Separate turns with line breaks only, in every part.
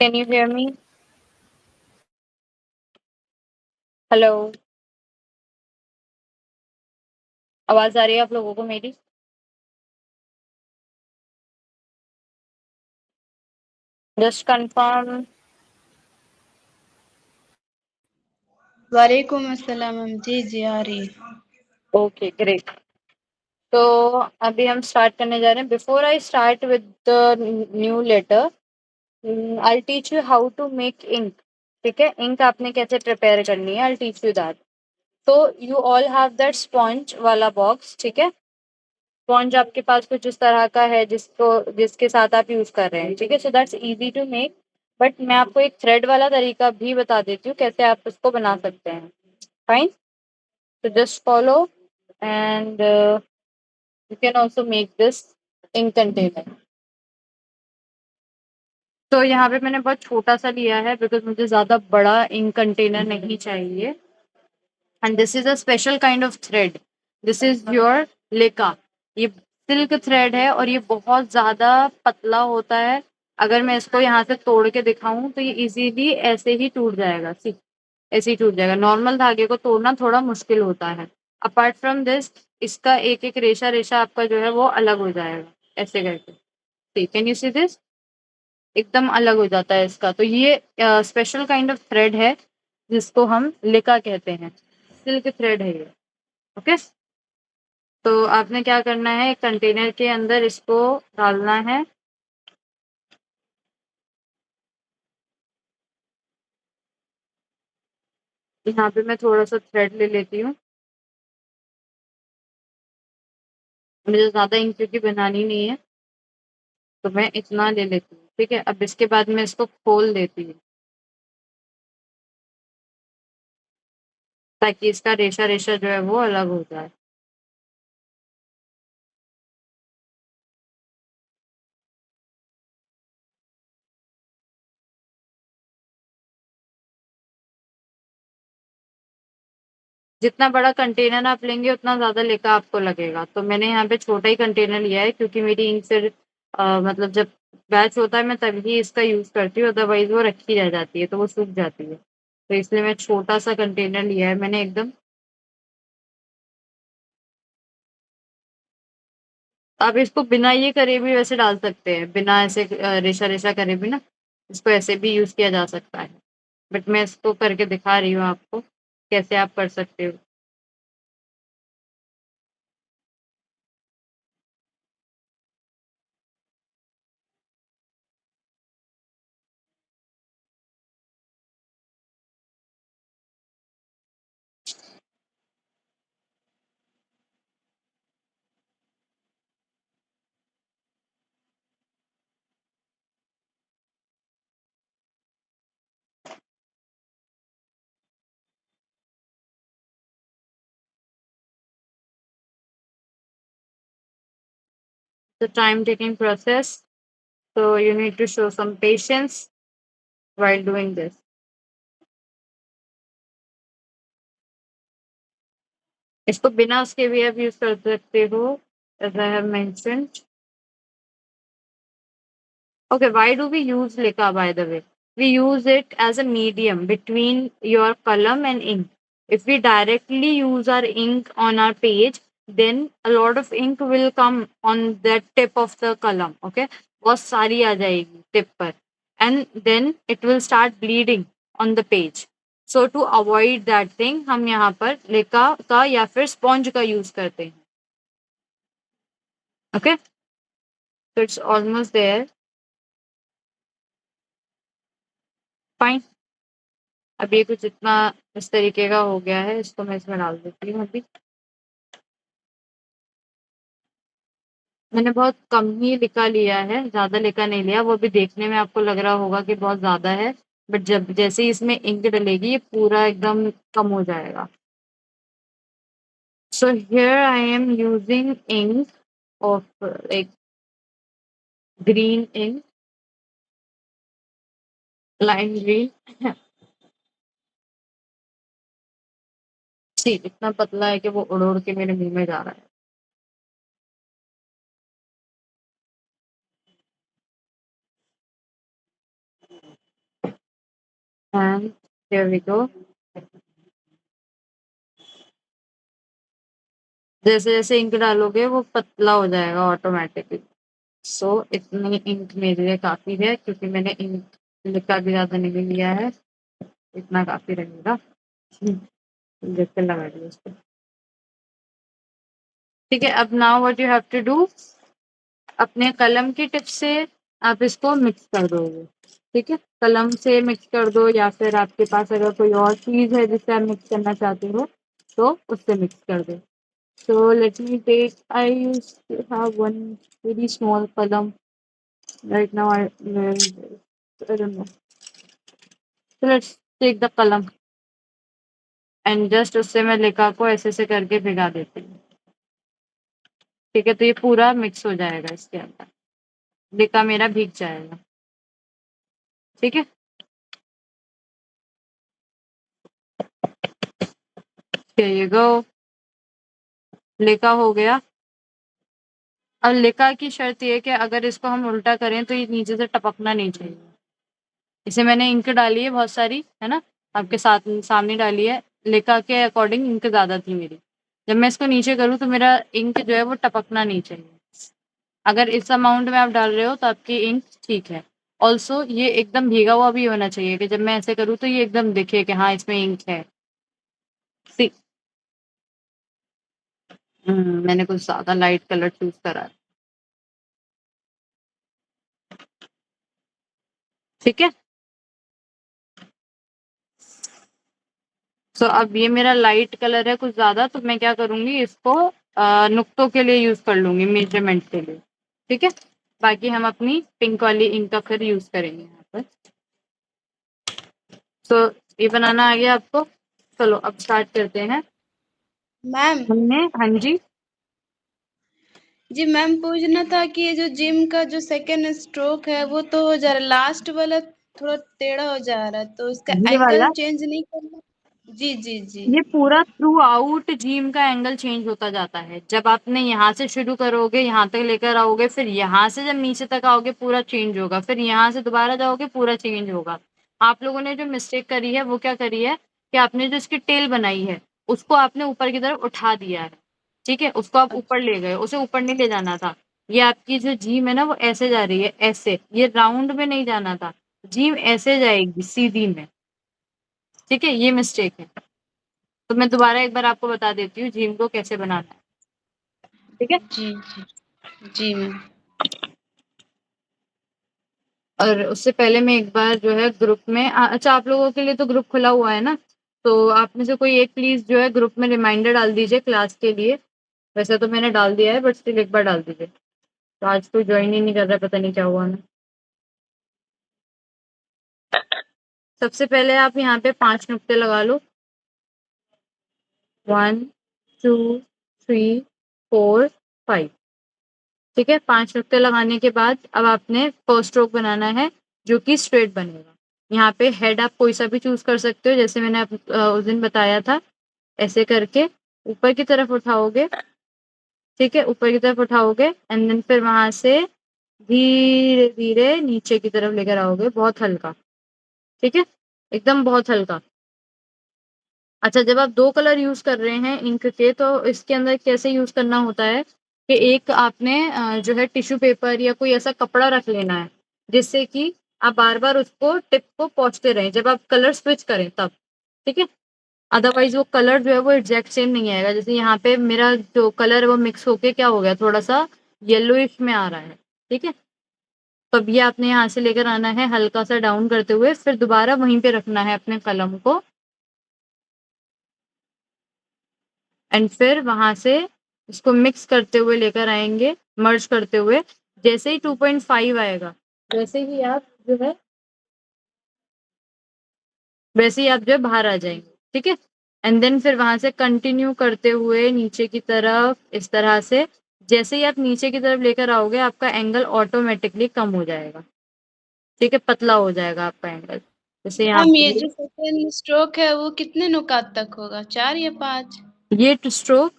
Can you hear me? Hello, आवाज आ रही है आप लोगों को मेरी? Just confirm.
वालेकुम अस्सलाम जी जी आ रही है।
Okay, great. तो अभी हम स्टार्ट करने जा रहे हैं. Before I start with the new letter, I teach you how to make ink. ठीक है, इंक आपने कैसे प्रिपेयर करनी है, आई टीच यू दैट. तो you all have that sponge वाला बॉक्स. ठीक है, स्पॉन्ज आपके पास कुछ इस तरह का है जिसके साथ आप यूज कर रहे हैं. ठीक है, so that's easy to make. But मैं आपको एक थ्रेड वाला तरीका भी बता देती हूँ कैसे आप इसको बना सकते हैं. फाइन. तो just follow and you can also make this in container. तो यहाँ पे मैंने बहुत छोटा सा लिया है बिकॉज मुझे ज्यादा बड़ा इंक कंटेनर नहीं चाहिए. And this is a special kind of thread. This is your लेका. ये सिल्क थ्रेड है और ये बहुत ज्यादा पतला होता है. अगर मैं इसको यहाँ से तोड़ के दिखाऊं तो ये इजीली ऐसे ही टूट जाएगा. सी, ऐसे ही टूट जाएगा. नॉर्मल धागे को तोड़ना थोड़ा मुश्किल होता है. अपार्ट फ्रॉम दिस, इसका एक एक रेशा रेशा आपका जो है वो अलग हो जाएगा ऐसे करके. ठीक, कैन यू सी दिस? एकदम अलग हो जाता है इसका. तो ये स्पेशल काइंड ऑफ थ्रेड है जिसको हम लेका कहते हैं. सिल्क थ्रेड है ये. ओके. तो आपने क्या करना है, कंटेनर के अंदर इसको डालना है. यहाँ पे मैं थोड़ा सा थ्रेड ले लेती हूँ. मुझे ज्यादा इंक क्योंकि बनानी नहीं है तो मैं इतना ले लेती हूँ. ठीक है, अब इसके बाद मैं इसको खोल देती हूँ ताकि इसका रेशा रेशा जो है वो अलग हो जाए. जितना बड़ा कंटेनर आप लेंगे उतना ज्यादा लेका आपको लगेगा. तो मैंने यहाँ पे छोटा ही कंटेनर लिया है क्योंकि मेरी इंक सिर्फ मतलब जब बैच होता है मैं तभी इसका यूज करती हूँ, अदरवाइज वो रखी रह जाती है तो वो सूख जाती है. तो इसलिए मैं छोटा सा कंटेनर लिया है मैंने एकदम. आप इसको बिना ये करे भी वैसे डाल सकते हैं, बिना ऐसे रेशा रेशा करे भी ना. इसको ऐसे भी यूज किया जा सकता है. बट मैं इसको करके दिखा रही हूँ आपको कैसे आप कर सकते हो. The time taking process, so you need to show some patience while doing this. इसको बिना उसके भी आप यूज कर सकते हो, as I have mentioned. Okay, why do we use Lika, by the way? We use it as a medium between your column and ink. If we directly use our ink on our page, then a lot of ink will come on the tip of the column. Okay, बहुत सारी आ जाएगी tip पर, and then it will start bleeding on the page. So to avoid that thing, हम यहाँ पर लेका का या फिर स्पॉन्ज का यूज करते हैं. Okay, so it's almost there. Fine. अब ये कुछ इतना इस तरीके का हो गया है, इसको मैं इसमें डाल देती हूँ अभी। मैंने बहुत कम ही लिका लिया है, ज़्यादा लिका नहीं लिया। वो भी देखने में आपको लग रहा होगा कि बहुत ज़्यादा है, बट जब जैसे ही इसमें इंक डलेगी ये पूरा एकदम कम हो जाएगा। So here I am using ink of like green ink, lime green. सी इतना पतला है कि वो उड़ उड़ के मेरे मुंह में जा रहा है। And here we go. जैसे जैसे इंक डालोगे वो पतला हो जाएगा ऑटोमेटिकली। सो इतनी इंक मेरे लिए काफी है, क्योंकि मैंने इंक लिखा भी ज्यादा नहीं लिया है, इतना काफी रहेगा। लिख के लगा दिया उसको। ठीक है, अब now what you have to do, अपने कलम की टिप से आप इसको मिक्स कर दोगे। ठीक है, कलम से मिक्स कर दो, या फिर आपके पास अगर कोई और चीज है जिससे आप मिक्स करना चाहते हो तो उससे मिक्स कर दो। So let me take, I use to have one very small कलम right now. I don't know. So let's take the कलम एंड जस्ट उससे मैं लिका को ऐसे ऐसे करके भिगा देती हूँ। ठीक है, तो ये पूरा मिक्स हो जाएगा इसके अंदर, लिका मेरा भीग जाएगा। ठीक है, here you go, लिका हो गया। अब लिका की शर्त ये है कि अगर इसको हम उल्टा करें तो ये नीचे से टपकना नहीं चाहिए। इसे मैंने इंक डाली है बहुत सारी, है ना, आपके साथ सामने डाली है। लिका के अकॉर्डिंग इंक ज्यादा थी मेरी। जब मैं इसको नीचे करूँ तो मेरा इंक जो है वो टपकना नहीं चाहिए। अगर इस अमाउंट में आप डाल रहे हो तो आपकी इंक ठीक है। ऑल्सो ये एकदम भीगा हुआ भी होना चाहिए कि जब मैं ऐसे करूँ तो ये एकदम दिखे कि हाँ इसमें इंक है। सी मैंने कुछ ज्यादा लाइट कलर चूज करा है। ठीक है, सो अब ये मेरा लाइट कलर है कुछ ज्यादा, तो मैं क्या करूंगी, इसको नुक्तों के लिए यूज कर लूंगी, मेजरमेंट के लिए। ठीक है, बाकी हम अपनी पिंक वाली इंक का फिर यूज करेंगे यहाँ पर। सो ये बनाना आ गया आपको, चलो अब स्टार्ट करते हैं।
मैम
हमने, हाँ जी,
जी मैम पूछना था कि ये जो जिम का जो सेकेंड स्ट्रोक है वो तो हो जा रहा है, लास्ट वाला थोड़ा टेढ़ा हो जा रहा है, तो इसका
ये वाला,
एंगल चेंज नहीं करना? जी जी जी।
ये पूरा थ्रू आउट जिम का एंगल चेंज होता जाता है। जब आपने यहाँ से शुरू करोगे यहाँ तक लेकर आओगे, फिर यहाँ से जब नीचे तक आओगे पूरा चेंज होगा, फिर यहाँ से दोबारा जाओगे पूरा चेंज होगा। आप लोगों ने जो मिस्टेक करी है वो क्या करी है कि आपने जो इसकी टेल बनाई है उसको आपने ऊपर की तरफ उठा दिया है। ठीक है, उसको आप ऊपर ले गए, उसे ऊपर नहीं ले जाना था। ये आपकी जो जिम है ना वो ऐसे जा रही है, ऐसे, ये राउंड में नहीं जाना था। जिम ऐसे जाएगी सीधी में। ठीक है, ये मिस्टेक है। तो मैं दोबारा एक बार आपको बता देती हूँ जिम को कैसे बनाना है। ठीक है,
जी जी जी मैम।
और उससे पहले मैं एक बार जो है ग्रुप में अच्छा, आप लोगों के लिए तो ग्रुप खुला हुआ है ना, तो आप में से कोई एक प्लीज जो है ग्रुप में रिमाइंडर डाल दीजिए क्लास के लिए। वैसे तो मैंने डाल दिया है बट स्टिल एक बार डाल दीजिए। तो आज कोई ज्वाइन ही नहीं कर रहा, पता नहीं क्या हुआ ना। सबसे पहले आप यहाँ पे 5 नुक्ते लगा लो, 1 2 3 4 5। ठीक है, 5 नुक्ते लगाने के बाद अब आपने फर्स्ट स्ट्रोक बनाना है जो कि स्ट्रेट बनेगा। यहाँ पे हेड आप कोई सा भी चूज कर सकते हो, जैसे मैंने उस दिन बताया था, ऐसे करके ऊपर की तरफ उठाओगे। ठीक है, ऊपर की तरफ उठाओगे एंड देन फिर वहां से धीरे धीरे नीचे की तरफ लेकर आओगे, बहुत हल्का। ठीक है, एकदम बहुत हल्का। अच्छा, जब आप 2 कलर यूज कर रहे हैं इंक के तो इसके अंदर कैसे यूज करना होता है कि एक आपने जो है टिश्यू पेपर या कोई ऐसा कपड़ा रख लेना है जिससे कि आप बार बार उसको टिप को पोंछते रहें जब आप कलर स्विच करें तब। ठीक है, अदरवाइज वो कलर जो है वो एग्जैक्ट सेम नहीं आएगा। जैसे यहाँ पे मेरा जो कलर है वो मिक्स होके क्या हो गया, थोड़ा सा येलोइश में आ रहा है। ठीक है, तो अब ये आपने यहाँ से लेकर आना है हल्का सा डाउन करते हुए, फिर दोबारा वहीं पे रखना है अपने कलम को एंड फिर वहां से इसको मिक्स करते हुए लेकर आएंगे, मर्ज करते हुए। जैसे ही 2.5 आएगा वैसे ही आप जो है वैसे ही आप जो है बाहर आ जाएंगे, ठीक है। एंड देन फिर वहां से कंटिन्यू करते हुए नीचे की तरफ इस तरह से, जैसे ही आप नीचे की तरफ लेकर आओगे आपका एंगल ऑटोमेटिकली कम हो जाएगा, ठीक है, पतला हो जाएगा आपका एंगल। जैसे यहाँ
मैम ये
पे
जो सेकेंड स्ट्रोक है वो कितने नुकात तक होगा, 4 या 5?
ये टू स्ट्रोक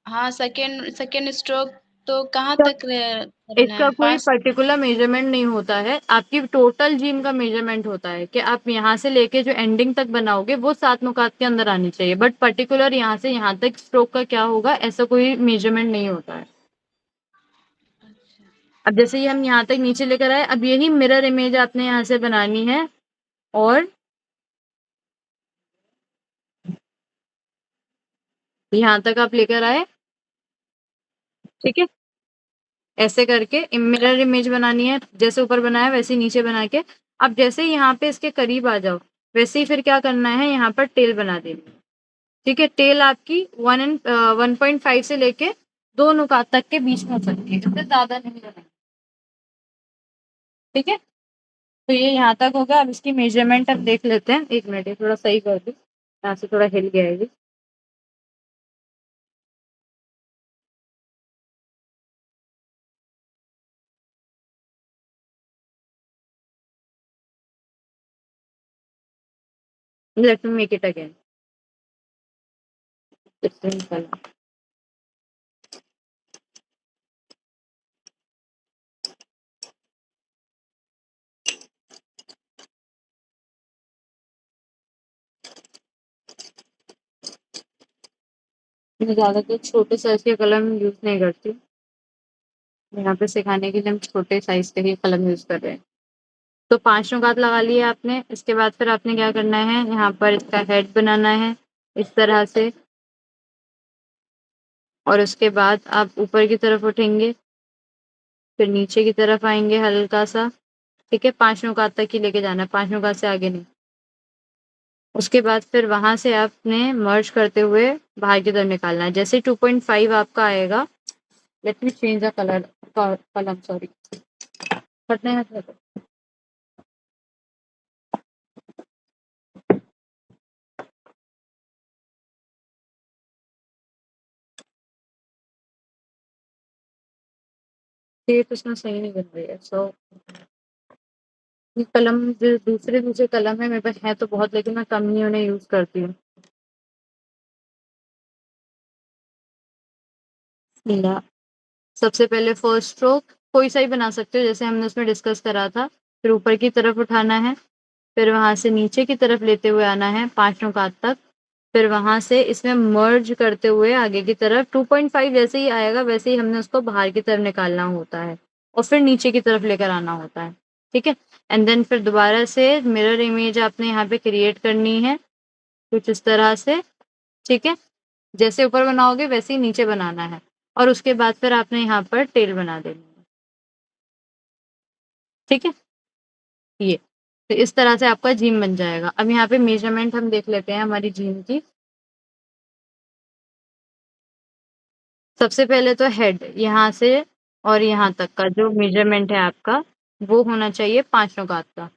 हाँ, सेकेंड सेकेंड स्ट्रोक तो कहाँ तक करना
इसका
है,
कोई
5?
पर्टिकुलर मेजरमेंट नहीं होता है, आपकी टोटल जीम का मेजरमेंट होता है कि आप यहाँ से लेके जो एंडिंग तक बनाओगे वो 7 नुकात के अंदर आनी चाहिए, बट पर्टिकुलर यहाँ से यहाँ तक स्ट्रोक का क्या होगा ऐसा कोई मेजरमेंट नहीं होता है। अब जैसे ही हम यहाँ तक नीचे लेकर आए, अब यही मिरर इमेज आपने यहाँ से बनानी है और यहाँ तक आप लेकर आए, ठीक है। ऐसे करके मिरर इमेज बनानी है, जैसे ऊपर बनाया वैसे ही नीचे बना के। अब जैसे ही यहाँ पे इसके करीब आ जाओ वैसे ही फिर क्या करना है, यहाँ पर टेल बना देनी है, ठीक है। टेल आपकी 1.5 से लेके 2 नुकात तक के बीच में हो सकती है, इससे ज्यादा नहीं बनाना, ठीक है। तो ये यहाँ तक होगा। अब इसकी मेजरमेंट अब देख लेते हैं, 1 मिनट, ये थोड़ा सही कर दूं, यहाँ से थोड़ा हिल गया है ये। Let me make it again. मैं ज्यादातर छोटे साइज के कलम यूज नहीं करती, यहाँ पे सिखाने के लिए हम छोटे साइज के ही कलम यूज कर रहे हैं। तो 5 नुकात लगा लिए आपने, इसके बाद फिर आपने क्या करना है, यहाँ पर इसका हेड बनाना है इस तरह से, और उसके बाद आप ऊपर की तरफ उठेंगे, फिर नीचे की तरफ आएंगे हल्का सा, ठीक है। 5 नुकात तक ही लेके जाना है, 5 नुकात से आगे नहीं। उसके बाद फिर वहां से आपने मर्ज करते हुए बाहर की तरफ निकालना है। जैसे 2.5 आपका आएगा, let me change the colour, कलम, सॉरी, फटने हाथ लगा। शेप इसमें सही नहीं बन रही है, सो ये कलम जो दूसरे दूसरे कलम है मेरे पास है तो बहुत, लेकिन मैं कम ही उन्हें यूज करती हूँ। नीला। सबसे पहले फर्स्ट स्ट्रोक कोई सा ही बना सकते हो जैसे हमने उसमें डिस्कस करा था। फिर ऊपर की तरफ उठाना है, फिर वहां से नीचे की तरफ लेते हुए आना है 5 नुकात तक, फिर वहां से इसमें मर्ज करते हुए आगे की तरफ 2.5 जैसे ही आएगा वैसे ही हमने उसको बाहर की तरफ निकालना होता है और फिर नीचे की तरफ लेकर आना होता है, ठीक है। एंड देन फिर दोबारा से मिरर इमेज आपने यहाँ पे क्रिएट करनी है कुछ इस तरह से, ठीक है। जैसे ऊपर बनाओगे वैसे ही नीचे बनाना है और उसके बाद फिर आपने यहाँ पर टेल बना देनी है, ठीक है। ये तो इस तरह से आपका जीम बन जाएगा। अब यहाँ पे मेजरमेंट हम देख लेते हैं हमारी जीम की। सबसे पहले तो हेड यहाँ से और यहाँ तक का जो मेजरमेंट है आपका वो होना चाहिए 5 नुकात का।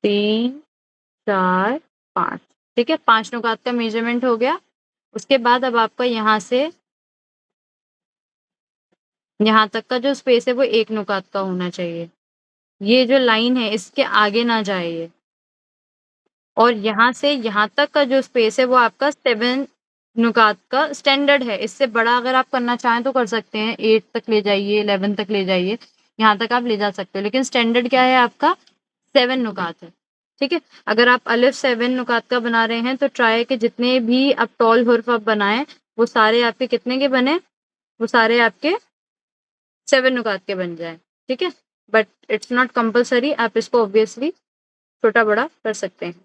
3, 4, 5, ठीक है, 5 नुकात का मेजरमेंट हो गया। उसके बाद अब आपका यहाँ से यहाँ तक का जो स्पेस है वो 1 नुकात का होना चाहिए। ये जो लाइन है इसके आगे ना जाए ये। और यहाँ से यहाँ तक का जो स्पेस है वो आपका 7 नुकात का स्टैंडर्ड है। इससे बड़ा अगर आप करना चाहें तो कर सकते हैं, 8 तक ले जाइए, 11 तक ले जाइए, यहाँ तक आप ले जा सकते हो। लेकिन स्टैंडर्ड क्या है आपका 7 नुकात है, ठीक है। अगर आप अलिफ 7 नुकात का बना रहे हैं तो ट्राई के जितने भी आप टॉल हुर्फ आप बनाएं वो सारे आपके कितने के बने, वो सारे आपके 7 नुकात के बन जाए, ठीक है। बट इट्स नॉट कंपल्सरी, आप इसको ऑब्वियसली छोटा बड़ा कर सकते हैं।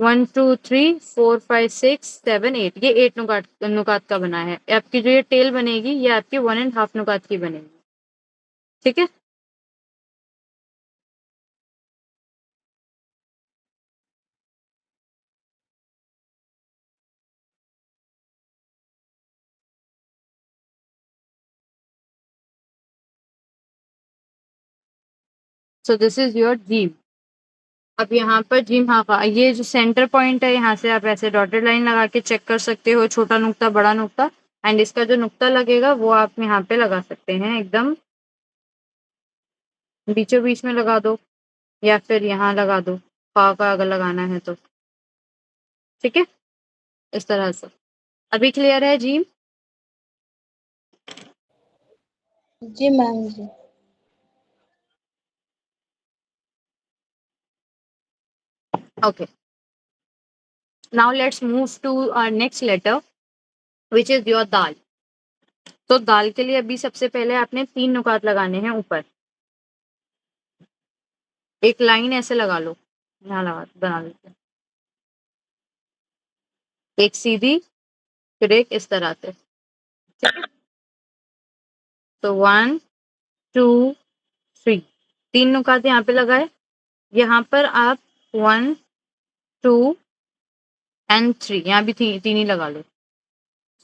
1 2 3 4 5 6 7 8, ये 8 नुकात का बना है। आपकी जो ये टेल बनेगी ये आपकी 1.5 नुकात की बनेगी, ठीक है। सो दिस इज योर जीम। अब यहाँ पर जिम, हाँ, ये जो सेंटर पॉइंट है यहाँ से आप ऐसे डॉटेड लाइन लगा के चेक कर सकते हो, छोटा नुक्ता बड़ा नुक्ता, एंड इसका जो नुक्ता लगेगा वो आप यहाँ पे लगा सकते हैं, एकदम बीचों बीच में लगा दो या फिर यहाँ लगा दो, पाव का अगर लगाना है तो, ठीक है, इस तरह से। अभी क्लियर है जिम?
जी मैम जी।
Okay. Now let's move to our next letter, which is your दाल। तो दाल के लिए अभी सबसे पहले आपने 3 नुकात लगाने हैं ऊपर। एक लाइन ऐसे लगा लो, यहाँ लगा बना लेते हैं, एक सीधी फिर एक इस तरह से, ठीक है। तो 1 2 3, 3 नुकात यहाँ पे लगाए। यहाँ पर आप 1 2 एंड 3, यहाँ भी तीन ही लगा लो।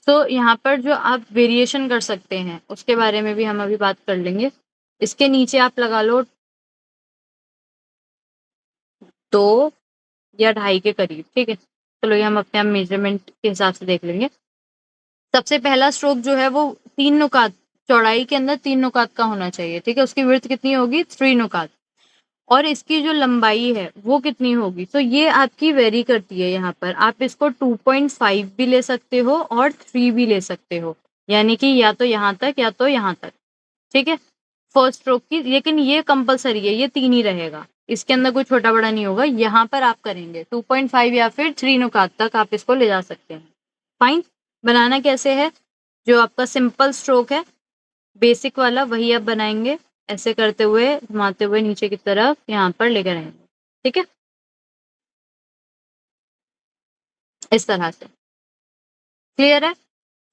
तो यहाँ पर जो आप वेरिएशन कर सकते हैं उसके बारे में भी हम अभी बात कर लेंगे। इसके नीचे आप लगा लो 2 या 2.5 के करीब, ठीक है। चलो ये हम अपने आप मेजरमेंट के हिसाब से देख लेंगे। सबसे पहला स्ट्रोक जो है वो 3 नुकात, चौड़ाई के अंदर 3 नुकात का होना चाहिए, ठीक है। उसकी विड्थ कितनी होगी? 3 नुकात। और इसकी जो लंबाई है वो कितनी होगी? तो ये आपकी वेरी करती है। यहाँ पर आप इसको 2.5 भी ले सकते हो और 3 भी ले सकते हो, यानी कि या तो यहाँ तक या तो यहाँ तक, ठीक है, फर्स्ट स्ट्रोक की। लेकिन ये कंपलसरी है, ये 3 ही रहेगा, इसके अंदर कोई छोटा बड़ा नहीं होगा। यहाँ पर आप करेंगे 2.5 या फिर 3 नुकात तक आप इसको ले जा सकते हैं। फाइन। बनाना कैसे है? जो आपका सिंपल स्ट्रोक है बेसिक वाला वही आप बनाएंगे, ऐसे करते हुए घुमाते हुए नीचे की तरफ यहाँ पर लेकर आएंगे, ठीक है, इस तरह से। क्लियर है?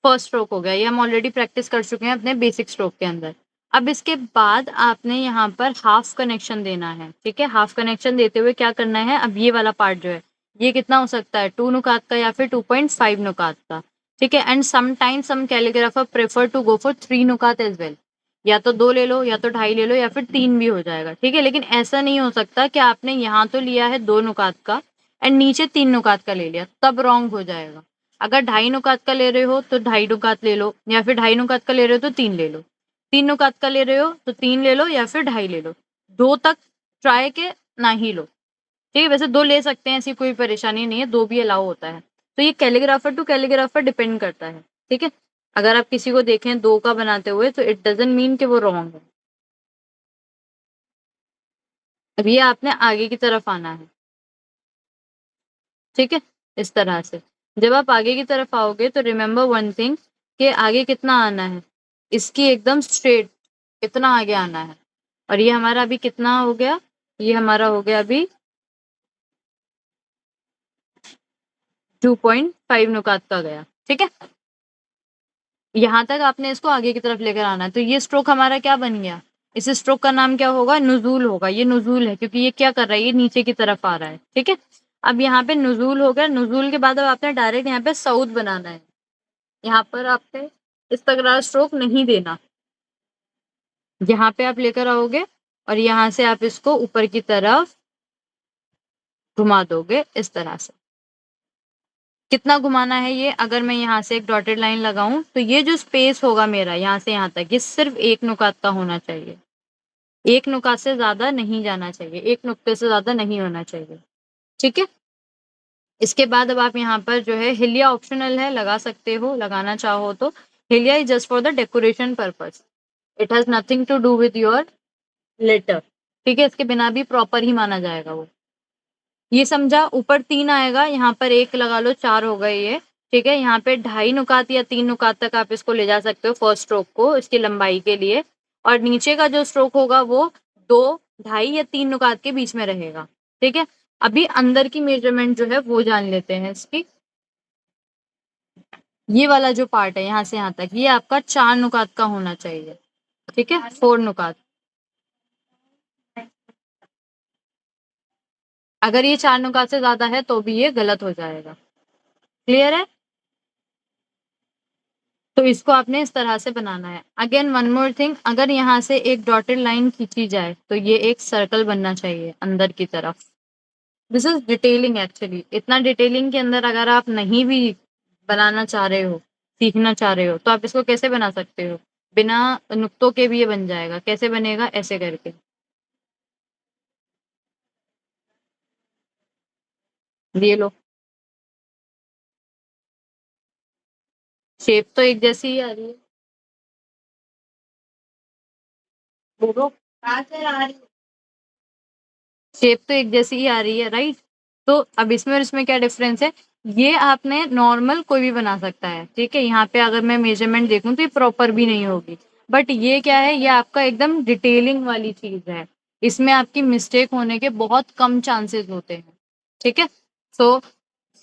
फर्स्ट स्ट्रोक हो गया, ये हम ऑलरेडी प्रैक्टिस कर चुके हैं अपने बेसिक स्ट्रोक के अंदर। अब इसके बाद आपने यहाँ पर हाफ कनेक्शन देना है, ठीक है। हाफ कनेक्शन देते हुए क्या करना है? अब ये वाला पार्ट जो है ये कितना हो सकता है? 2 नुकात का या फिर 2.5 नुकात का, ठीक है। And sometimes some calligrapher prefer to go for 3 नुकात एज वेल। या तो 2 ले लो या तो 2.5 ले लो या फिर 3 भी हो जाएगा, ठीक है। लेकिन ऐसा नहीं हो सकता कि आपने यहाँ तो लिया है 2 नुकात का एंड नीचे 3 नुकात का ले लिया, तब रॉन्ग हो जाएगा। अगर 2.5 नुकात का ले रहे हो तो 2.5 नुकात ले लो, या फिर 2.5 नुकात का ले रहे हो तो 3 ले लो। 3 नुकात का ले रहे हो तो 3 ले लो या फिर 2.5 ले लो। 2 तक ट्राई के ना ही लो, ठीक है। वैसे 2 ले सकते हैं, ऐसी कोई परेशानी नहीं है, 2 भी अलाउ होता है। तो ये कैलीग्राफर टू कैलीग्राफर डिपेंड करता है, ठीक है। अगर आप किसी को देखें 2 का बनाते हुए तो इट डजंट मीन कि वो रॉन्ग है। अब ये आपने आगे की तरफ आना है, ठीक है, इस तरह से। जब आप आगे की तरफ आओगे तो रिमेंबर वन थिंग कि आगे कितना आना है, इसकी एकदम स्ट्रेट इतना आगे आना है। और ये हमारा अभी कितना हो गया? ये हमारा हो गया अभी 2.5 नुकात का गया, ठीक है। यहाँ तक आपने इसको आगे की तरफ लेकर आना है। तो ये स्ट्रोक हमारा क्या बन गया? इस स्ट्रोक का नाम क्या होगा? नुजूल होगा। ये नुजूल है क्योंकि ये क्या कर रहा है? ये नीचे की तरफ आ रहा है, ठीक है। अब यहाँ पे नुजूल हो गया। नुजूल के बाद अब आपने डायरेक्ट यहाँ पे सऊद बनाना है। यहाँ पर आपने इस तकरार स्ट्रोक नहीं देना। यहाँ पे आप लेकर आओगे और यहाँ से आप इसको ऊपर की तरफ घुमा दोगे इस तरह से। कितना घुमाना है ये? अगर मैं यहाँ से एक डॉटेड लाइन लगाऊं तो ये जो स्पेस होगा मेरा यहाँ से यहाँ तक, ये सिर्फ 1 नुकात का होना चाहिए। 1 नुकात से ज्यादा नहीं जाना चाहिए, 1 नुक्ते से ज्यादा नहीं होना चाहिए, ठीक है। इसके बाद अब आप यहाँ पर जो है हिलिया ऑप्शनल है, लगा सकते हो, लगाना चाहो तो। हिलिया is just for the decoration purpose, it has nothing to do with your letter, ठीक है। इसके बिना भी प्रॉपर ही माना जाएगा वो। ये समझा? ऊपर 3 आएगा, यहाँ पर 1 लगा लो, 4 हो गए ये, ठीक है। यहाँ पे 2.5 नुकात या 3 नुकात तक आप इसको ले जा सकते हो फर्स्ट स्ट्रोक को, इसकी लंबाई के लिए। और नीचे का जो स्ट्रोक होगा वो 2, 2.5 या 3 नुकात के बीच में रहेगा, ठीक है। अभी अंदर की मेजरमेंट जो है वो जान लेते हैं इसकी। ये वाला जो पार्ट है यहाँ से यहाँ तक, ये आपका 4 नुकात का होना चाहिए, ठीक है, 4 नुकात। अगर ये 4 नुकात से ज्यादा है तो भी ये गलत हो जाएगा। क्लियर है? तो इसको आपने इस तरह से बनाना है। अगेन वन मोर थिंग, अगर यहाँ से एक डॉटेड लाइन खींची जाए तो ये एक सर्कल बनना चाहिए अंदर की तरफ। This is detailing actually. इतना डिटेलिंग के अंदर अगर आप नहीं भी बनाना चाह रहे हो, सीखना चाह रहे हो, तो आप इसको कैसे बना सकते हो? बिना नुक्तों के भी ये बन जाएगा। कैसे बनेगा? ऐसे करके। ये लो, शेप तो एक जैसी ही आ रही है। बोलो, शेप तो एक जैसी ही आ रही है, राइट? तो अब इसमें और इसमें क्या डिफरेंस है? ये आपने नॉर्मल कोई भी बना सकता है, ठीक है। यहाँ पे अगर मैं मेजरमेंट देखूं तो ये प्रॉपर भी नहीं होगी, बट ये क्या है, ये आपका एकदम डिटेलिंग वाली चीज है। इसमें आपकी मिस्टेक होने के बहुत कम चांसेस होते हैं, ठीक है। सो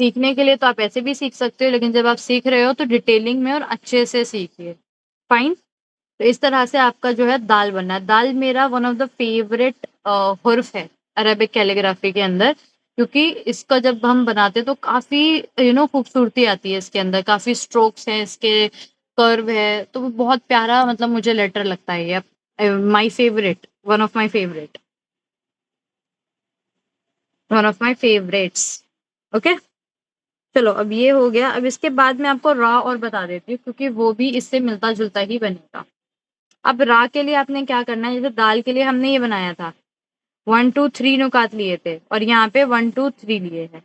सीखने के लिए तो आप ऐसे भी सीख सकते हो, लेकिन जब आप सीख रहे हो तो डिटेलिंग में और अच्छे से सीखिए। फाइन। तो इस तरह से आपका जो है दाल बनना है। दाल मेरा वन ऑफ द फेवरेट हुर्फ है अरेबिक कैलीग्राफी के अंदर, क्योंकि इसका जब हम बनाते हैं तो काफी खूबसूरती आती है इसके अंदर, काफी स्ट्रोक्स हैं इसके, कर्व है, तो वो बहुत प्यारा, मतलब मुझे लेटर लगता है ये। My favourite, one of my favourite, one of my favourites. Okay, चलो अब ये हो गया। अब इसके बाद मैं आपको रॉ और बता देती हूँ, क्योंकि वो भी इससे मिलता जुलता ही बनेगा। अब रा के लिए आपने क्या करना है, जैसे दाल के लिए हमने ये बनाया था, 1 2 3 नुकात लिए थे और यहाँ पे 1 2 3 लिए हैं।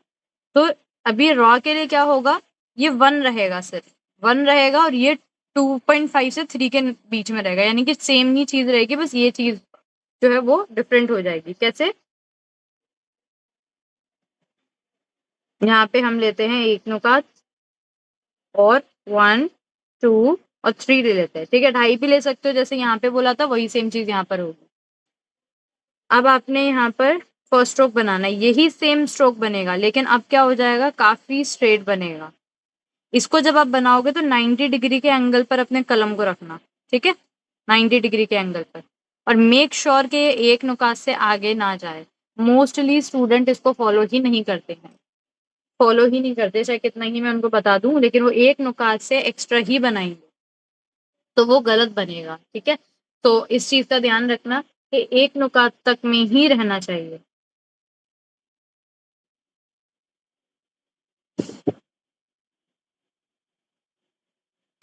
तो अभी रॉ के लिए क्या होगा, ये 1 रहेगा, सिर्फ 1 रहेगा, और ये 2.5 से 3 के बीच में रहेगा, यानी कि सेम ही चीज रहेगी, बस ये चीज जो है वो डिफरेंट हो जाएगी। कैसे? यहाँ पे हम लेते हैं 1 नुकात और 1 2 और 3 ले लेते हैं, ठीक है। 2.5 भी ले सकते हो, जैसे यहाँ पे बोला था वही सेम चीज यहाँ पर होगी। अब आपने यहाँ पर फर्स्ट स्ट्रोक बनाना है, यही सेम स्ट्रोक बनेगा, लेकिन अब क्या हो जाएगा, काफी स्ट्रेट बनेगा। इसको जब आप बनाओगे तो 90 डिग्री के एंगल पर अपने कलम को रखना, ठीक है, 90 डिग्री के एंगल पर। और मेक श्योर कि ये एक नुकात से आगे ना जाए। मोस्टली स्टूडेंट इसको फॉलो ही नहीं करते हैं, फॉलो ही नहीं करते, चाहे कितना ही मैं उनको बता दूं, लेकिन वो एक नुकात से एक्स्ट्रा ही बनाएंगे, तो वो गलत बनेगा, ठीक है। तो इस चीज का ध्यान रखना कि एक नुकात तक में ही रहना चाहिए,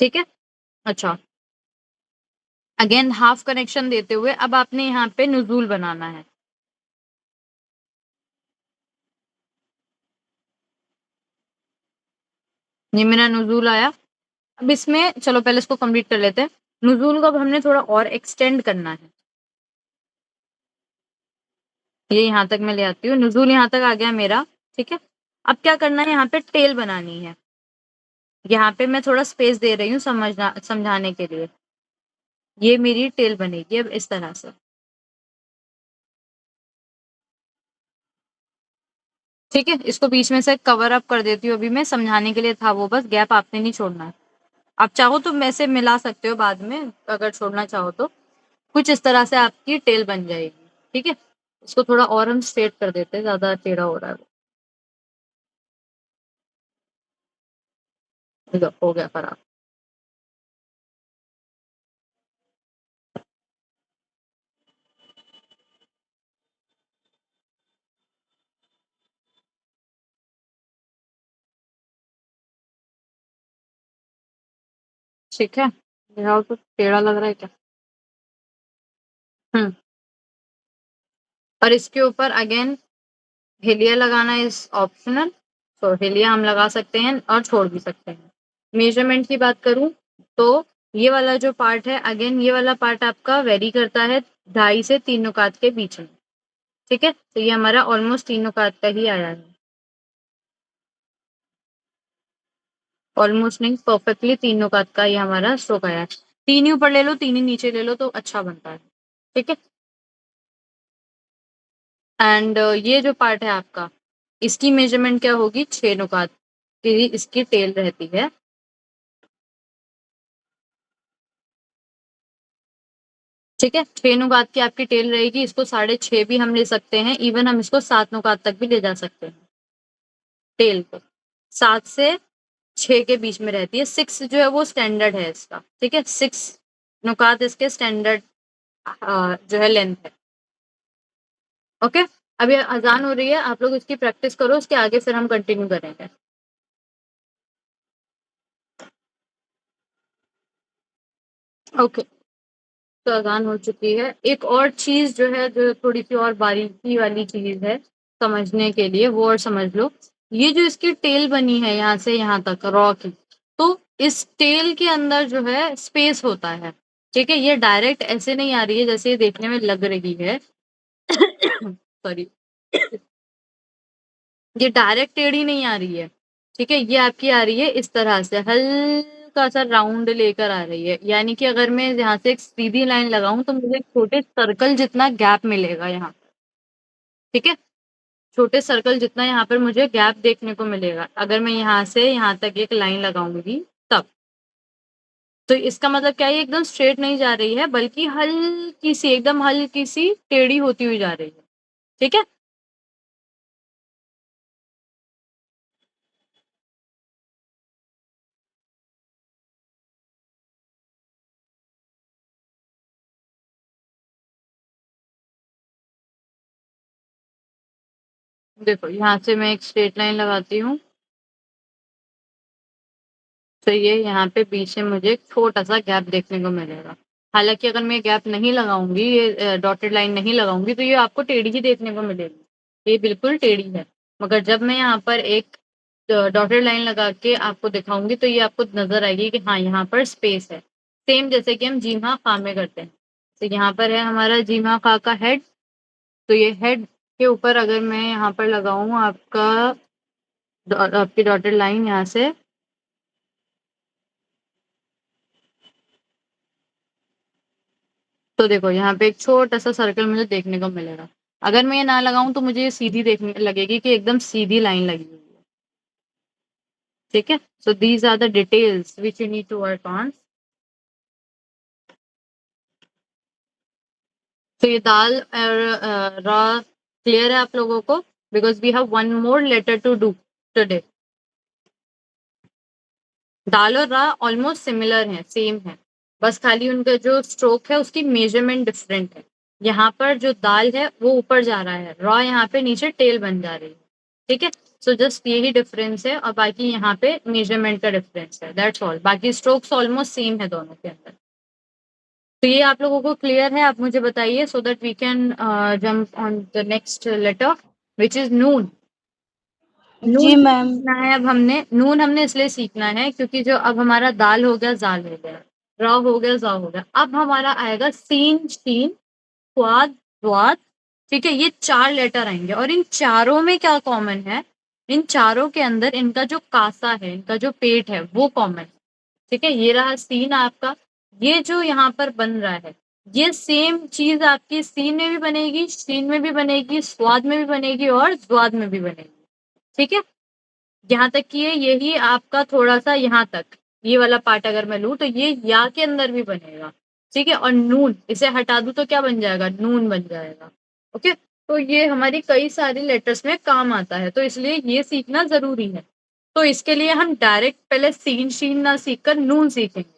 ठीक है। अच्छा, अगेन हाफ कनेक्शन देते हुए अब आपने यहाँ पे नुजूल बनाना है। ये मेरा नुजूल आया। अब इसमें चलो पहले इसको कंप्लीट कर लेते हैं। नुजूल को अब हमने थोड़ा और एक्सटेंड करना है। ये यहाँ तक मैं ले आती हूँ, नुजूल यहाँ तक आ गया मेरा, ठीक है। अब क्या करना है, यहाँ पे टेल बनानी है। यहाँ पे मैं थोड़ा स्पेस दे रही हूँ समझना, समझाने के लिए। ये मेरी टेल बनेगी अब इस तरह से, ठीक है। इसको बीच में से कवर अप कर देती हूँ, अभी मैं समझाने के लिए था वो, बस गैप आपने नहीं छोड़ना है। आप चाहो तो वैसे मिला सकते हो बाद में, अगर छोड़ना चाहो तो। कुछ इस तरह से आपकी टेल बन जाएगी, ठीक है। इसको थोड़ा और हम स्ट्रेट कर देते हैं, ज्यादा टेढ़ा हो रहा है वो। लो, हो गया खराब। ठीक है, दिखाओ तो टेढ़ा लग रहा है क्या? हम्म। और इसके ऊपर अगेन हिलिया लगाना इज ऑप्शनल, तो हिलिया हम लगा सकते हैं और छोड़ भी सकते हैं। मेजरमेंट की बात करूं तो ये वाला जो पार्ट है, अगेन ये वाला पार्ट आपका वेरी करता है 2.5 से 3 नुकात के बीच में, ठीक है। तो ये हमारा ऑलमोस्ट 3 नुकात का ही आया है, ऑलमोस्ट नहीं, परफेक्टली 3 नुकात का ये हमारा स्ट्रोक आया है। 3 ही ऊपर ले लो, 3 ही नीचे ले लो, तो अच्छा बनता है, ठीक है। एंड ये जो पार्ट है आपका, इसकी मेजरमेंट क्या होगी, 6 नुकात की इसकी टेल रहती है। ठीक है, 6 नुकात की आपकी टेल रहेगी। इसको 6.5 भी हम ले सकते हैं, इवन हम इसको 7 नुकात तक भी ले जा सकते हैं। टेल को 7 से 6 के बीच में रहती है। 6 जो है वो स्टैंडर्ड है इसका। ठीक है, 6 नुकात इसके स्टैंडर्ड जो है लेंथ है। ओके, अभी अजान हो रही है, आप लोग इसकी प्रैक्टिस करो, उसके आगे फिर हम कंटिन्यू करेंगे। ओके, तो अजान हो चुकी है। एक और चीज जो है, जो थोड़ी सी और बारीकी वाली चीज है समझने के लिए, वो और समझ लो। ये जो इसकी टेल बनी है यहाँ से यहाँ तक रॉ की, तो इस टेल के अंदर जो है स्पेस होता है। ठीक है, ये डायरेक्ट ऐसे नहीं आ रही है जैसे ये देखने में लग रही है। सॉरी, ये डायरेक्ट टेढ़ी नहीं आ रही है। ठीक है, ये आपकी आ रही है इस तरह से, हल्का सा राउंड लेकर आ रही है। यानी कि अगर मैं यहाँ से एक सीधी लाइन लगाऊं तो मुझे एक छोटे सर्कल जितना गैप मिलेगा यहाँ। ठीक है, छोटे सर्कल जितना यहाँ पर मुझे गैप देखने को मिलेगा अगर मैं यहाँ से यहाँ तक एक लाइन लगाऊंगी तब। तो इसका मतलब क्या है, ये एकदम स्ट्रेट नहीं जा रही है, बल्कि हल्की सी, एकदम हल्की सी टेढ़ी होती हुई जा रही है। ठीक है, देखो यहाँ से मैं एक स्ट्रेट लाइन लगाती हूँ, तो ये यहाँ पे बीच में मुझे एक छोटा-सा गैप देखने को मिलेगा। हालाँकि अगर मैं गैप नहीं लगाऊँगी, ये डॉटेड लाइन नहीं लगाऊँगी, तो ये आपको टेढ़ी ही देखने को मिलेगी। ये बिल्कुल टेढ़ी है। मगर जब मैं यहाँ पर एक डॉटेड लाइन लगा के आपको दिखाऊँगी, तो ये आपको नज़र आएगी कि हाँ, यहाँ पर स्पेस है। सेम जैसे कि हम जीम हाँ, फ़ा में करते हैं। तो यहाँ पर है हमारा जीम हाँ, फ़ा का हेड, तो ये हेड के ऊपर अगर मैं यहाँ पर लगाऊँ आपका आपकी डॉटेड लाइन यहाँ से, तो देखो यहाँ पे एक छोटा-सा सर्कल मुझे देखने को मिलेगा। अगर मैं ये ना लगाऊँ तो मुझे ये सीधी देखने लगेगी कि एकदम सीधी लाइन लगी हुई है। ठीक है? So these are the details which you need to work on. तो ये दाल और रा क्लियर है आप लोगों को? Because we have one more letter to do today. दाल और रा ऑलमोस्ट सिमिलर हैं, सेम है। बस खाली उनका जो स्ट्रोक है उसकी मेजरमेंट डिफरेंट है। यहाँ पर जो दाल है वो ऊपर जा रहा है, रा यहाँ पे नीचे टेल बन जा रही है। ठीक है? सो जस्ट यही डिफरेंस है और बाकी यहाँ पे मेजरमेंट का डिफरेंस है, दैट्स ऑल। बाकी स्ट्रोक्स ऑलमोस्ट सेम है दोनों के अंदर। तो ये आप लोगों को क्लियर है? आप मुझे बताइए so that we can jump on the next letter which is नून। नून
जी
क्यों
मैम।
सीखना है अब हमने? नून हमने इसलिए सीखना है क्योंकि जो अब हमारा दाल हो गया, ज़ाल हो गया, र हो गया, ज़ हो गया। अब हमारा आएगा सीन, शीन, स्वाद, द्वाद। ठीक है? ये 4 लेटर आएँगे और इन चारों में क्या कॉमन है? इन चारों के अंदर इनका जो कासा है, इनका जो पेट है, वो कॉमन है। ठीक है? ये रहा सीन आपका। ये जो यहाँ पर बन रहा है, ये सेम चीज़ आपकी सीन में भी बनेगी, शीन में भी बनेगी, स्वाद में भी बनेगी और द्वाद में भी बनेगी। ठीक है? यहाँ तक कि यही आपका थोड़ा-सा यहाँ तक, ये वाला पार्ट अगर मैं लूँ तो ये या के अंदर भी बनेगा। ठीक है? और नून, इसे हटा दूँ तो क्या बन जाएगा? नून बन जाएगा। ओके? तो ये हमारी कई सारी लेटर्स में काम आता है, तो इसलिए ये सीखना ज़रूरी है। तो इसके लिए हम डायरेक्ट पहले सीन, शीन ना सीख कर नून सीखेंगे।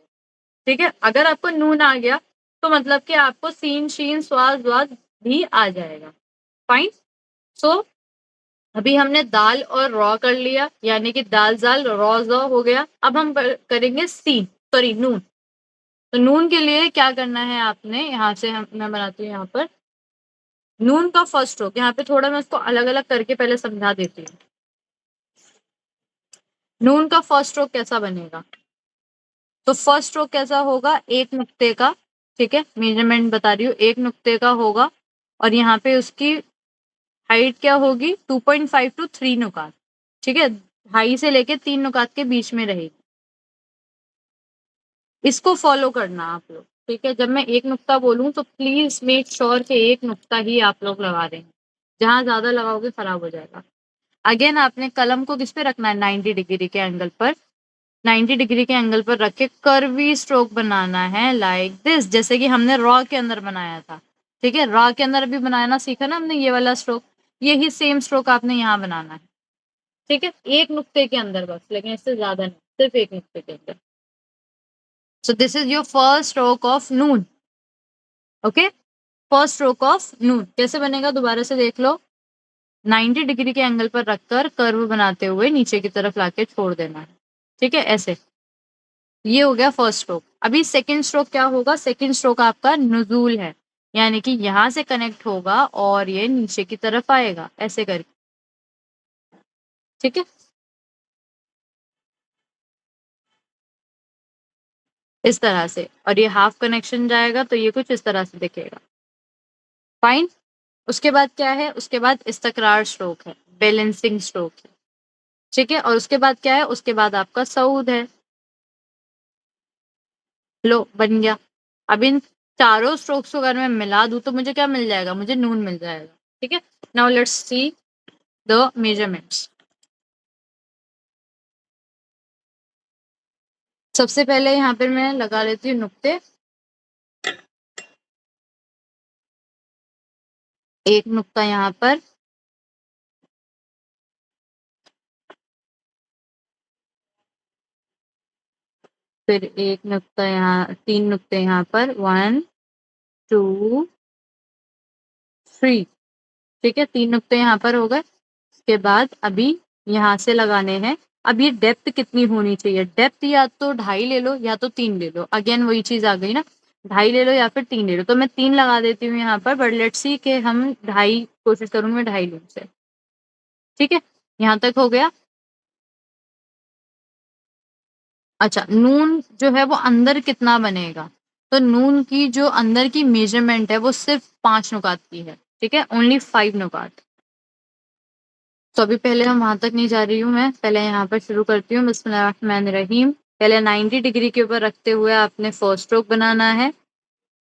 ठीक है? अगर आपको नून आ गया, तो मतलब कि आपको सीन, शीन, स्वाद, वाद भी आ जाएगा। फाइन? सो अभी हमने दाल और रॉ कर लिया, यानी कि दाल ज़ाल रॉ ज़ हो गया। अब हम करेंगे सी, सॉरी नून। तो नून के लिए क्या करना है आपने, यहाँ से हम मैं बनाती हूँ यहाँ पर नून का फर्स्ट स्ट्रोक। यहाँ पे थोड़ा मैं उसको अलग-अलग करके पहले समझा देती हूँ। नून का फर्स्ट स्ट्रोक कैसा बनेगा? तो फर्स्ट स्ट्रोक कैसा होगा? एक नुक्ते का, ठीक है? मेजरमेंट बता रही हूँ, एक नुक्ते का होगा और यहाँ पे उसकी हाइट क्या होगी? 2.5 टू 3 नुकात। ठीक है? ढाई से लेके 3 नुकात के बीच में रहेगी। इसको फॉलो करना आप लोग। ठीक है? जब मैं एक नुक्ता बोलूँ तो प्लीज़ मेक श्योर कि एक नुक्ता ही आप लोग लगा दें। जहां ज्यादा लगाओगे खराब हो जाएगा। अगेन आपने कलम को किस पे रखना है, 90 डिग्री के एंगल पर। 90 डिग्री के एंगल पर रख के कर्वी स्ट्रोक बनाना है लाइक दिस, जैसे कि हमने रॉ के अंदर बनाया था। ठीक है, रॉ के अंदर अभी बनाना सीखा ना हमने, ये वाला स्ट्रोक, यही सेम स्ट्रोक आपने यहाँ बनाना है। ठीक है, एक नुक्ते के अंदर बस, लेकिन इससे ज्यादा नहीं, सिर्फ एक नुक्ते के अंदर। So this is your first stroke of नून। ओके, फर्स्ट स्ट्रोक ऑफ नून कैसे बनेगा दोबारा से देख लो। 90 डिग्री के एंगल पर रखकर कर्व बनाते हुए नीचे की तरफ लाके छोड़ देना है। ठीक है, ऐसे। ये हो गया फर्स्ट स्ट्रोक। अभी सेकंड स्ट्रोक क्या होगा, सेकंड स्ट्रोक आपका नुजूल है, यानी कि यहां से कनेक्ट होगा और ये नीचे की तरफ आएगा ऐसे करके। ठीक है, इस तरह से, और ये हाफ कनेक्शन जाएगा तो ये कुछ इस तरह से दिखेगा। फाइन। उसके बाद क्या है, उसके बाद इस्तकरार स्ट्रोक है, बैलेंसिंग स्ट्रोक है। ठीक है, और उसके बाद क्या है, उसके बाद आपका सऊद है। लो बन गया। अब इन चारों स्ट्रोक्स को अगर मैं मिला दूं तो मुझे क्या मिल जाएगा, मुझे नून मिल जाएगा। ठीक है, now let's see the measurements. सबसे पहले यहाँ पर मैं लगा लेती हूँ नुक्ते। एक नुक्ता यहाँ पर, फिर एक नुक्ता यहाँ, 3 नुक्ते यहाँ पर, 1 2 3। ठीक है, 3 नुक्ते यहाँ पर हो गए। उसके बाद अभी यहाँ से लगाने हैं। अब ये डेप्थ कितनी होनी चाहिए, डेप्थ या तो 2.5 ले लो या तो 3 ले लो। अगेन वही चीज आ गई ना, 2.5 ले लो या फिर 3 ले लो। तो मैं 3 लगा देती हूँ यहाँ पर, बट लेट्स सी कि हम 2.5, कोशिश करूंगी मैं 2.5 लूँ से। ठीक है, यहाँ तक हो गया। अच्छा, नून जो है वो अंदर कितना बनेगा, तो नून की जो अंदर की मेजरमेंट है वो सिर्फ 5 नुकात की है। ठीक है, ओनली 5 नुकात। तो अभी पहले हम वहां तक नहीं जा रही हूँ, मैं पहले यहाँ पर शुरू करती हूँ। बिस्मिल्लाहिर्रहमानिर्रहीम। पहले 90 डिग्री के ऊपर रखते हुए आपने फर्स्ट स्ट्रोक बनाना है,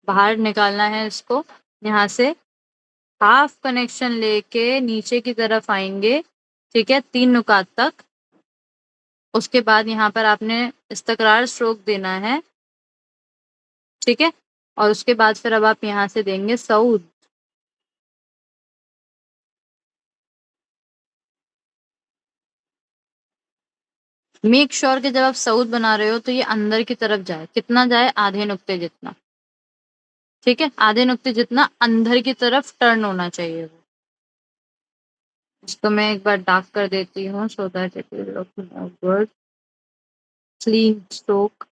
बाहर निकालना है इसको। यहाँ से हाफ कनेक्शन लेके नीचे की तरफ आएंगे। ठीक है, 3 नुकात तक। उसके बाद यहाँ पर आपने इस्तकरार स्ट्रोक देना है। ठीक है, और उसके बाद फिर अब आप यहाँ से देंगे सऊद। मेक श्योर कि जब आप सऊद बना रहे हो तो ये अंदर की तरफ जाए, कितना जाए, आधे नुक्ते जितना। ठीक है, आधे नुक्ते जितना अंदर की तरफ टर्न होना चाहिए वो। इसको मैं एक बार डार्क कर देती हूँ, so that it will look more good, clean stroke.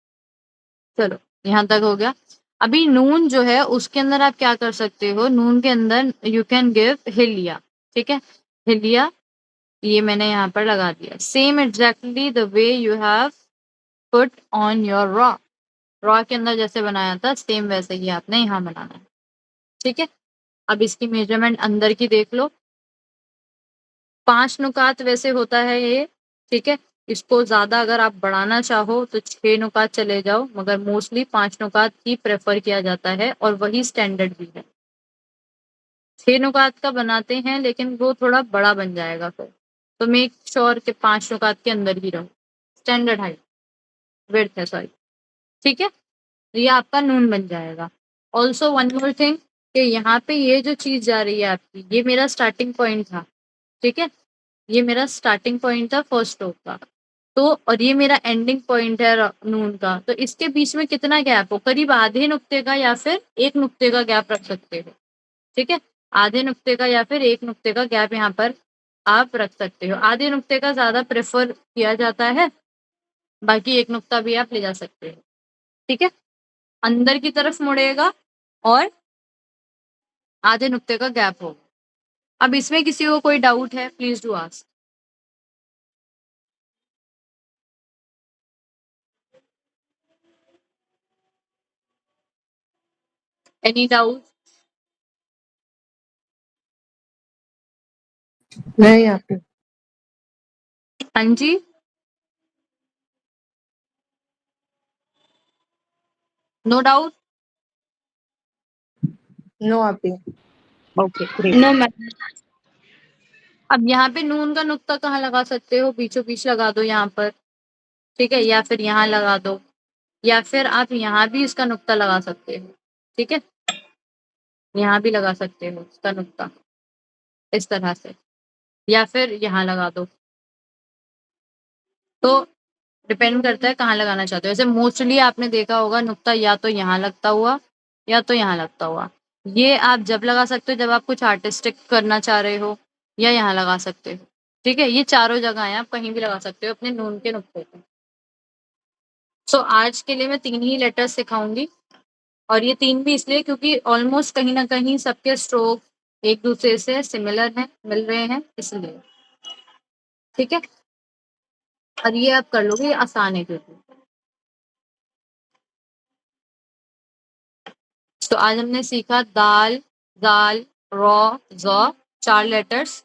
चलो, यहाँ तक हो गया। अभी नून जो है उसके अंदर आप क्या कर सकते हो, नून के अंदर यू कैन गिव हिलिया। ठीक है, हिलिया ये मैंने यहाँ पर लगा दिया, same exactly the way you have put on your raw. Raw के अंदर जैसे बनाया था सेम वैसे ही आपने यहाँ बनाना है। ठीक है, अब इसकी मेजरमेंट अंदर की देख लो। 5 नुकात वैसे होता है ये। ठीक है, इसको ज्यादा अगर आप बढ़ाना चाहो तो 6 नुकात चले जाओ, मगर मोस्टली 5 नुकात ही प्रेफर किया जाता है और वही स्टैंडर्ड भी है। 6 नुकात का बनाते हैं लेकिन वो थोड़ा बड़ा बन जाएगा फिर, तो मेक श्योर कि 5 नुकात के अंदर ही रहो। स्टैंडर्ड हाइट, विड्थ है सॉरी। ठीक है, तो ये आपका नून बन जाएगा। ऑल्सो वन मोर थिंग, कि यहाँ पे ये जो चीज जा रही है आपकी, ये मेरा स्टार्टिंग पॉइंट था। ठीक है, ये मेरा स्टार्टिंग पॉइंट था फर्स्ट स्ट्रोक का। तो और ये मेरा एंडिंग पॉइंट है नून का, तो इसके बीच में कितना गैप हो, करीब आधे नुक्ते का या फिर एक नुक्ते का गैप रख सकते हो। ठीक है, आधे नुक्ते का या फिर एक नुक्ते का गैप यहाँ पर आप रख सकते हो। आधे नुक्ते का ज्यादा प्रेफर किया जाता है, बाकी एक नुक्ता भी आप ले जा सकते हो। ठीक है, अंदर की तरफ मुड़ेगा और आधे नुक्ते का गैप होगा। अब इसमें किसी को कोई डाउट है, please do ask. Any doubt?
नहीं आती।
हाँ जी, नो डाउट।
नो आती।
Okay, great.
No ma'am.
अब यहाँ पे नून का नुक्ता कहाँ लगा सकते हो? बीचों बीच लगा दो यहाँ पर, ठीक है, या फिर यहाँ लगा दो, या फिर आप यहाँ भी इसका नुक्ता लगा सकते हो, ठीक है, यहाँ भी लगा सकते हो इसका नुक्ता इस तरह से, या फिर यहाँ लगा दो। तो डिपेंड करता है कहाँ लगाना चाहते हो। वैसे मोस्टली आपने देखा होगा नुक्ता या तो यहाँ लगता हुआ या तो यहाँ लगता हुआ। ये आप जब लगा सकते हो जब आप कुछ आर्टिस्टिक करना चाह रहे हो, या यहाँ लगा सकते हो, ठीक है। ये चारों जगह हैं, आप कहीं भी लगा सकते हो अपने नून के नुक्ते पे। सो आज के लिए मैं 3 ही लेटर्स सिखाऊंगी, और ये 3 भी इसलिए क्योंकि ऑलमोस्ट कहीं न कहीं सबके स्ट्रोक एक दूसरे से सिमिलर हैं, मिल रहे हैं इसलिए, ठीक है। और ये आप कर लोगे, ये आसान है क्योंकि। तो आज हमने सीखा दाल, दाल, रॉ, ज़, 4 लेटर्स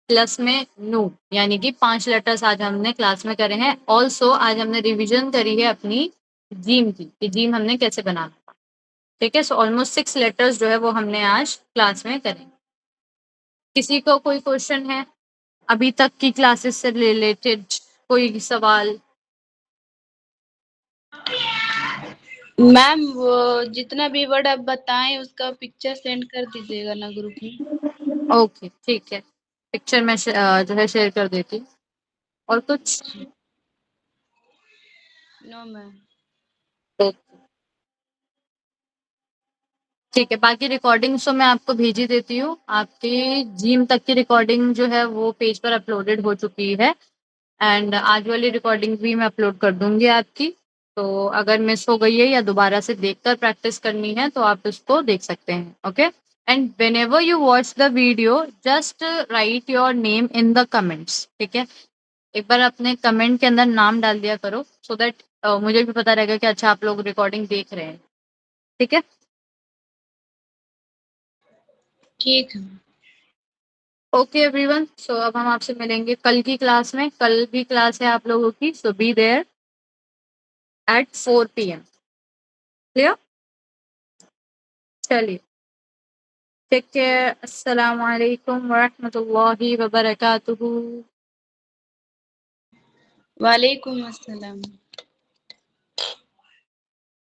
प्लस में नू, यानी कि 5 लेटर्स आज हमने क्लास में करे हैं। ऑल्सो आज हमने रिवीजन करी है अपनी जीम की, कि जीम हमने कैसे बनाना था, ठीक है। सो ऑलमोस्ट 6 लेटर्स जो है वो हमने आज क्लास में करे। किसी को कोई क्वेश्चन है अभी तक की क्लासेस से रिलेटेड, कोई सवाल?
मैम वो जितना भी वर्ड आप बताएं उसका पिक्चर सेंड कर दीजिएगा ना ग्रुप में।
ओके, ठीक है, पिक्चर मैं जो है शेयर कर देती हूँ। और कुछ?
No ma'am.
ठीक है, बाकी रिकॉर्डिंग्स तो मैं आपको भेज ही देती हूँ। आपकी जिम तक की रिकॉर्डिंग जो है वो पेज पर अपलोडेड हो चुकी है, एंड आज वाली रिकॉर्डिंग भी मैं अपलोड कर दूंगी आपकी। तो अगर मिस हो गई है या दोबारा से देखकर प्रैक्टिस करनी है तो आप इसको देख सकते हैं, okay. And whenever you watch the video just right your name in the comments, ठीक है। एक बार अपने कमेंट के अंदर नाम डाल दिया करो, सो दैट मुझे भी पता रहेगा कि अच्छा आप लोग रिकॉर्डिंग देख रहे हैं, ठीक है।
ठीक है।
ओके एवरीवन, सो अब हम आपसे मिलेंगे कल की क्लास में। कल भी क्लास है आप लोगों की, so be there at 4 PM, clear? चलिए, टेक केयर, अस्सलाम वालेकुम वरहमतुल्लाहि वबरकातुहू।
वालेकुम अस्सलाम।